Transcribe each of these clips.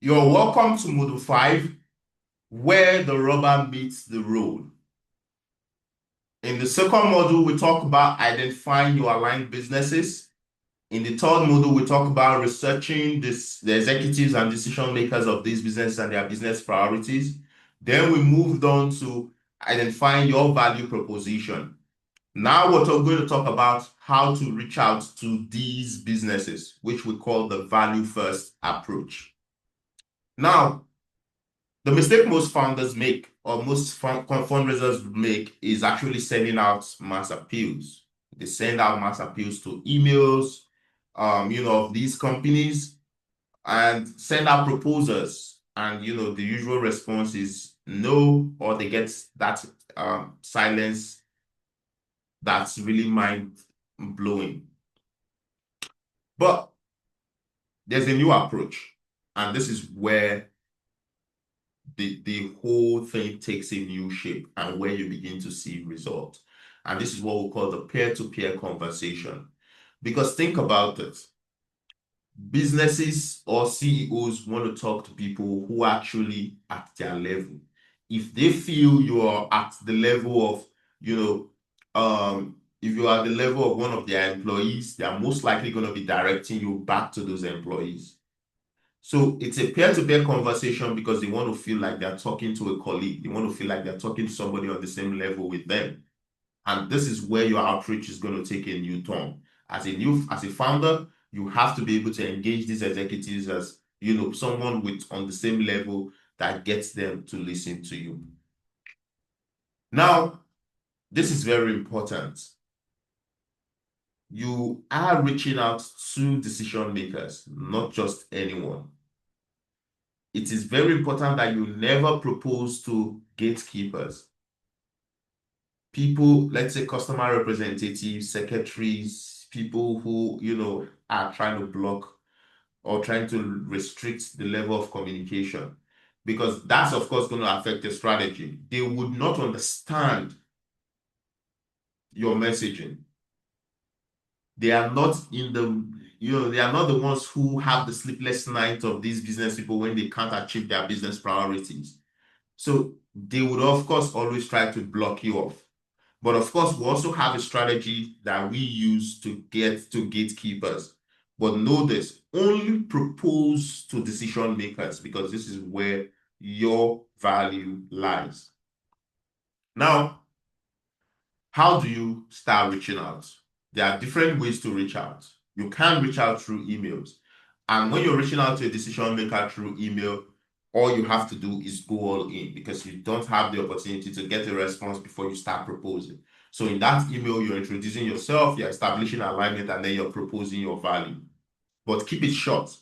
You're welcome to Module 5, where the rubber meets the road. In the second module, we talk about identifying your aligned businesses. In the third module, we talk about researching the executives and decision makers of these businesses and their business priorities. Then we moved on to identifying your value proposition. Now we're going to talk about how to reach out to these businesses, which we call the value first approach. Now, the mistake most founders make, or most fundraisers make, is actually sending out mass appeals. They send out mass appeals to emails, of these companies, and send out proposals. And the usual response is no, or they get that silence that's really mind blowing. But there's a new approach, and this is where the whole thing takes a new shape and where you begin to see results. And this is what we call the peer-to-peer conversation. Because think about it. Businesses or CEOs want to talk to people who are actually at their level. If they feel you are at the level of, if you are at the level of one of their employees, they are most likely going to be directing you back to those employees. So it's a peer-to-peer conversation because they want to feel like they're talking to a colleague. They want to feel like they're talking to somebody on the same level with them. And this is where your outreach is going to take a new turn. As a founder, you have to be able to engage these executives as, someone with on the same level that gets them to listen to you. Now, this is very important. You are reaching out to decision makers, not just anyone. It is very important that you never propose to gatekeepers. People, let's say customer representatives, secretaries, people who, are trying to block or trying to restrict the level of communication. Because that's, of course, going to affect the strategy. They would not understand your messaging. They are not they are not the ones who have the sleepless night of these business people when they can't achieve their business priorities. So they would, of course, always try to block you off. But of course, we also have a strategy that we use to get to gatekeepers. But know this, only propose to decision makers because this is where your value lies. Now, how do you start reaching out? There are different ways to reach out. You can reach out through emails. And when you're reaching out to a decision maker through email, all you have to do is go all in because you don't have the opportunity to get a response before you start proposing. So in that email, you're introducing yourself, you're establishing alignment, and then you're proposing your value. But keep it short,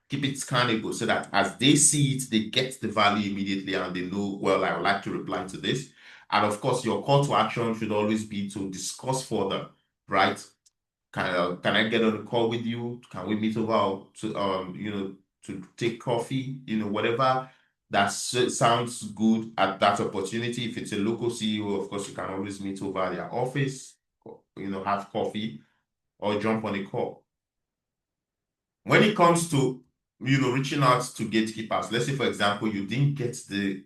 keep it scannable so that as they see it, they get the value immediately and they know, well, I would like to reply to this. And of course, your call to action should always be to discuss further, right? Can I get on a call with you? Can we meet over to take coffee? Whatever that sounds good at that opportunity. If it's a local CEO, of course, you can always meet over their office, have coffee or jump on a call. When it comes to reaching out to gatekeepers, let's say for example you didn't get the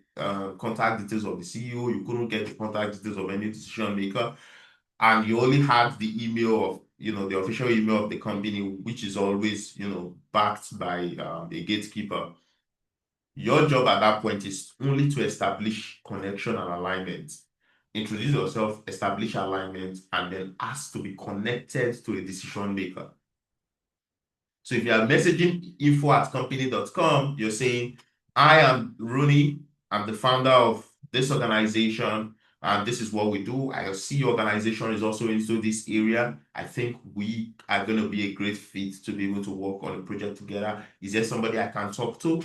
contact details of the CEO, you couldn't get the contact details of any decision maker, and you only had the email of the official email of the company, which is always backed by a gatekeeper. Your job at that point is only to establish connection and alignment. Introduce yourself, establish alignment, and then ask to be connected to a decision maker. So if you are messaging info@company.com, you're saying, I am Rooney, I'm the founder of this organization, and this is what we do. I see your organization is also into this area. I think we are going to be a great fit to be able to work on a project together. Is there somebody I can talk to?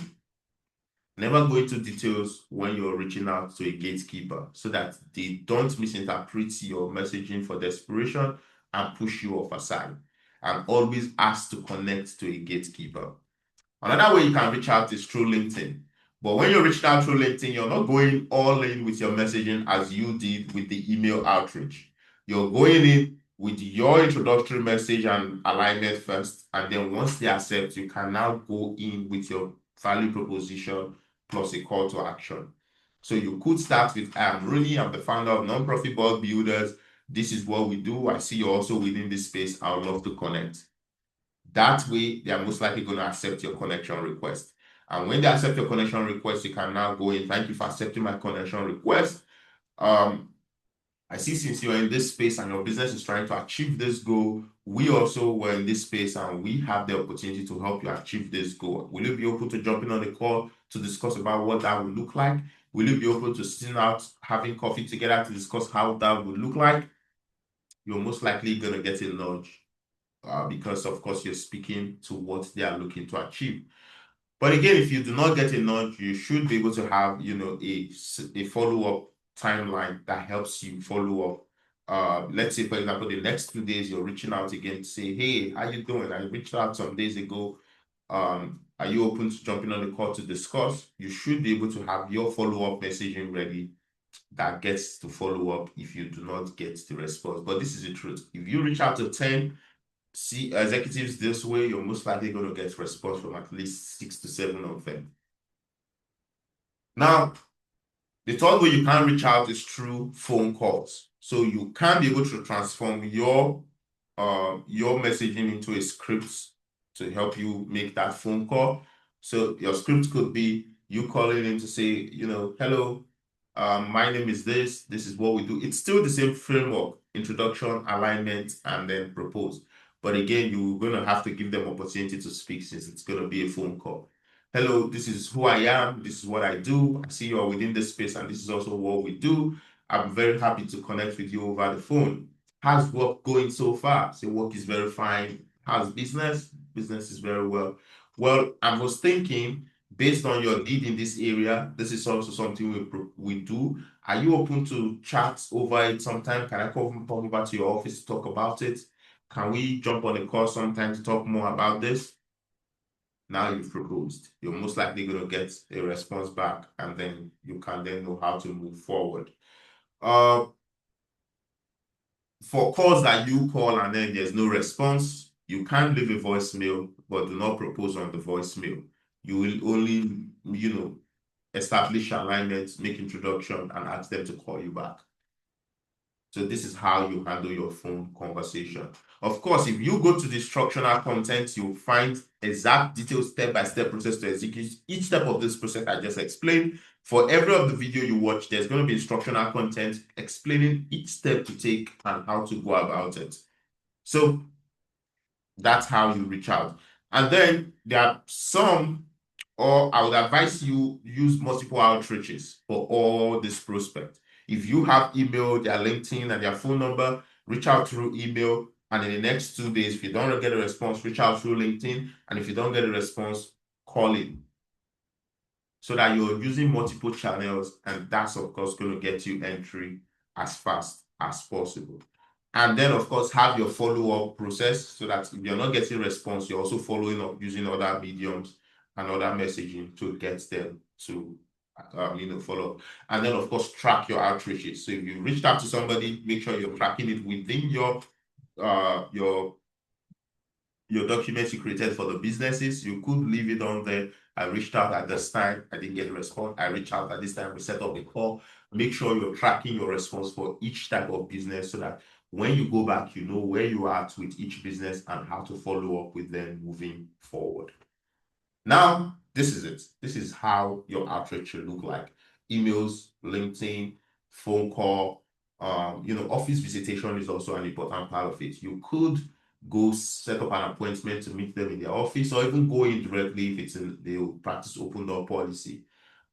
Never go into details when you're reaching out to a gatekeeper so that they don't misinterpret your messaging for desperation and push you off aside. And always ask to connect to a gatekeeper. Another way you can reach out is through LinkedIn. But when you're reaching out through LinkedIn, you're not going all in with your messaging as you did with the email outreach. You're going in with your introductory message and alignment first. And then once they accept, you can now go in with your value proposition plus a call to action. So you could start with, I'm Rooney, I'm the founder of Nonprofit Board Builders. This is what we do. I see you're also within this space. I would love to connect. That way, they are most likely going to accept your connection request. And when they accept your connection request, you can now go in. Thank you for accepting my connection request. I see since you're in this space and your business is trying to achieve this goal, we also were in this space and we have the opportunity to help you achieve this goal. Will you be open to jumping on the call to discuss about what that would look like? Will you be open to sitting out, having coffee together to discuss how that would look like? You're most likely going to get a nudge because, of course, you're speaking to what they are looking to achieve. But again, if you do not get a nudge, you should be able to have, a follow-up timeline that helps you follow up. Let's say, for example, the next 2 days, you're reaching out again to say, hey, how you doing? I reached out some days ago. Are you open to jumping on the call to discuss? You should be able to have your follow-up messaging ready that gets to follow up if you do not get the response. But this is the truth. If you reach out to 10 executives this way, you're most likely going to get response from at least 6 to 7 of them. Now, the third way you can reach out is through phone calls. So you can be able to transform your messaging into a script to help you make that phone call. So your script could be you calling in to say, hello, my name is this is what we do. It's still the same framework: introduction, alignment, and then propose. But again, you're going to have to give them opportunity to speak since it's going to be a phone call. Hello, this is who I am. This is what I do. I see you are within this space, and this is also what we do. I'm very happy to connect with you over the phone. How's work going so far? So work is very fine. How's business? Business is very well. Well, I was thinking, based on your need in this area, this is also something we do. Are you open to chat over it sometime? Can I come over to your office to talk about it? Can we jump on a call sometime to talk more about this? Now you've proposed. You're most likely going to get a response back, and then you can then know how to move forward. For calls that you call and then there's no response, you can leave a voicemail, but do not propose on the voicemail. You will only, establish alignment, make introduction, and ask them to call you back. So this is how you handle your phone conversation. Of course, if you go to the instructional content, you'll find exact detailed step-by-step process to execute each step of this process I just explained. For every of the video you watch, there's going to be instructional content explaining each step to take and how to go about it. So that's how you reach out. And then there are some, or I would advise you use multiple outreaches for all this prospect. If you have email, their LinkedIn, and their phone number, reach out through email. And in the next 2 days, if you don't get a response, reach out through LinkedIn. And if you don't get a response, call in. So that you're using multiple channels, and that's, of course, going to get you entry as fast as possible. And then, of course, have your follow-up process so that if you're not getting response, you're also following up using other mediums and other messaging to get them to follow up. And then, of course, track your outreaches. So if you reached out to somebody, make sure you're tracking it within your documents you created for the businesses. You could leave it on there. I reached out at this time, I didn't get a response. I reached out at this time, we set up a call. Make sure you're tracking your response for each type of business so that when you go back, you know where you are at with each business and how to follow up with them moving forward. Now, this is it. This is how your outreach should look like. Emails, LinkedIn, phone call, office visitation is also an important part of it. You could go set up an appointment to meet them in their office, or even go in directly if it's they'll practice open door policy.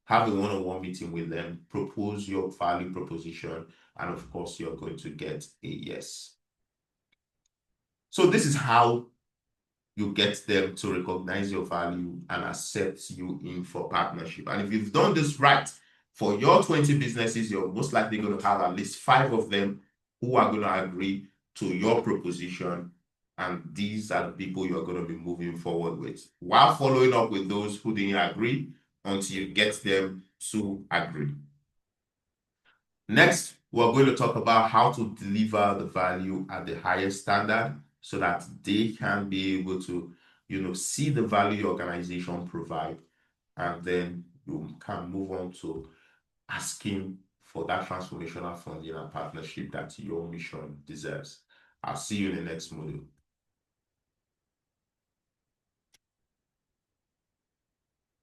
Have a one-on-one meeting with them, propose your value proposition, and of course, you're going to get a yes. So this is how you get them to recognize your value and accept you in for partnership. And if you've done this right, for your 20 businesses, you're most likely going to have at least 5 of them who are going to agree to your proposition. And these are the people you're going to be moving forward with, while following up with those who didn't agree until you get them to agree. Next, we're going to talk about how to deliver the value at the highest standard so that they can be able to, see the value your organization provide and then you can move on to asking for that transformational funding and partnership that your mission deserves. I'll see you in the next module.